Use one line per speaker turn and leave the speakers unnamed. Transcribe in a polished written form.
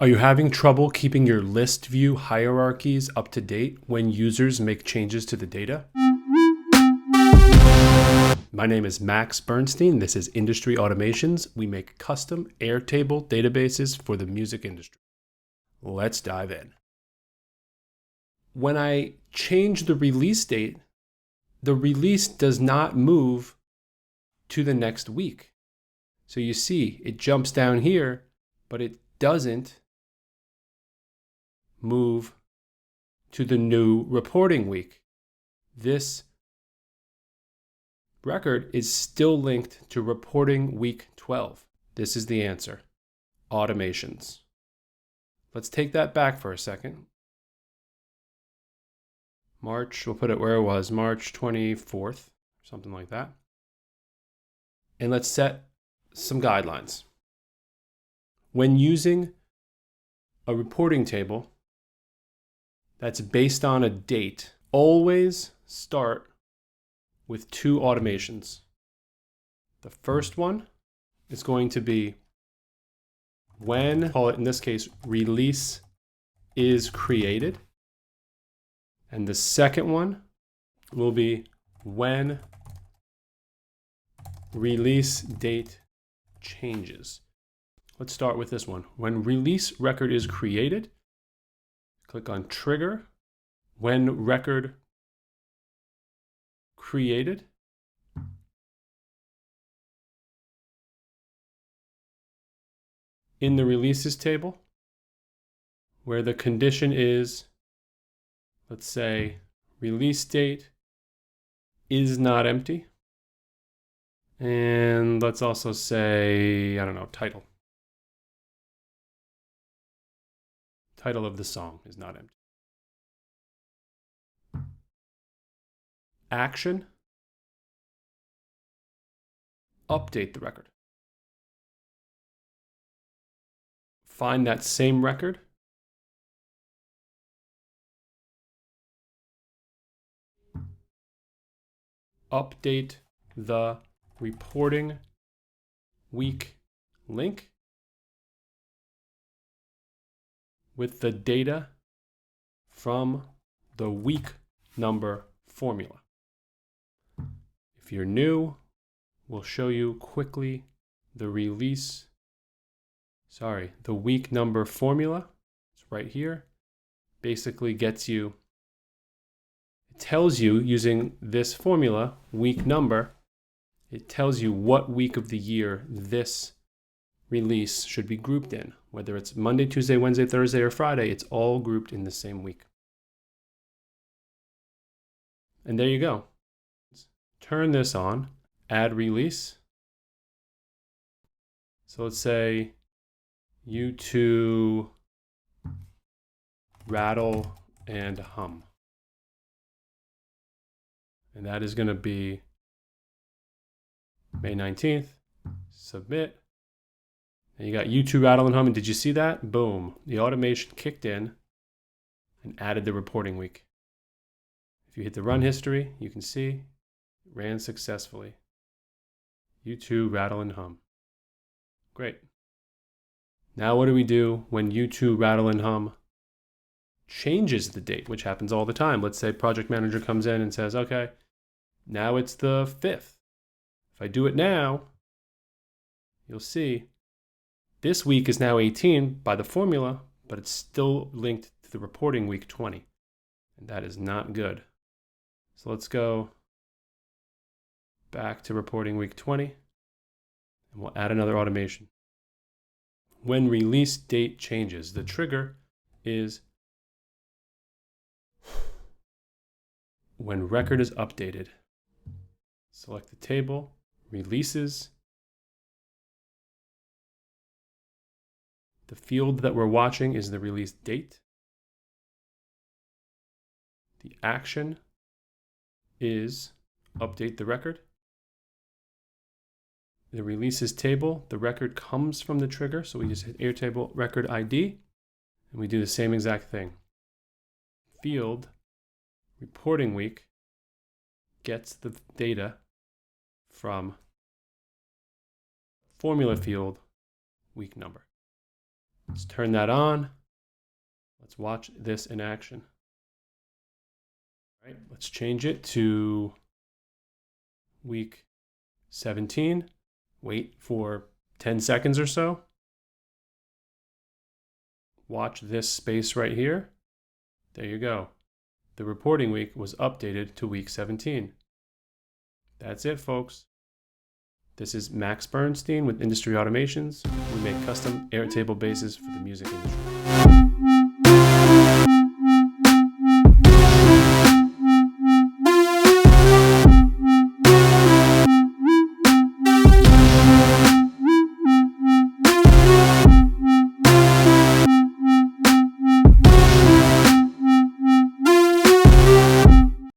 Are you having trouble keeping your list view hierarchies up to date when users make changes to the data? My name is Max Bernstein. This is Industry Automations. We make custom Airtable databases for the music industry. Let's dive in. When I change the release date, the release does not move to the next week. So you see, it jumps down here, but it doesn't move to the new reporting week. This record is still linked to reporting week 12. This is the answer. Automations. Let's take that back for a second. March, we'll put it where it was, March 24th, something like that. And let's set some guidelines. When using a reporting table that's based on a date, always start with two automations. The first one is going to be when, call it in this case, release is created. And the second one will be when release date changes. Let's start with this one. When release record is created, click on trigger. When record created, in the releases table, where the condition is, let's say, release date is not empty. And let's also say, I don't know, title. Title of the song is not empty. Action, update the record. Find that same record, update the reporting week link with the data from the week number formula. If you're new, we'll show you quickly the week number formula. It's right here. Basically gets you, it tells you using this formula, week number, it tells you what week of the year this release should be grouped in. Whether it's Monday, Tuesday, Wednesday, Thursday, or Friday, it's all grouped in the same week. And there you go. Turn this on, add release. So let's say U2 rattle and hum. And that is going to be May 19th. Submit. And you got U2 rattle and hum. And did you see that? Boom. The automation kicked in and added the reporting week. If you hit the run history, you can see it ran successfully. U2 rattle and hum. Great. Now what do we do when U2 rattle and hum changes the date, which happens all the time? Let's say project manager comes in and says, okay, now it's the 5th. If I do it now, you'll see this week is now 18 by the formula, but it's still linked to the reporting week 20. And that is not good. So let's go back to reporting week 20, and we'll add another automation. When release date changes, the trigger is when record is updated. Select the table, releases. The field that we're watching is the release date. The action is update the record. The releases table, the record comes from the trigger, so we just hit Airtable record ID, and we do the same exact thing. Field, reporting week, gets the data from formula field, week number. Let's turn that on. Let's watch this in action. All right, let's change it to week 17. Wait for 10 seconds or so. Watch this space right here. There you go. The reporting week was updated to week 17. That's it, folks. This is Max Bernstein with Industry Automations. We make custom Airtable bases for the music industry.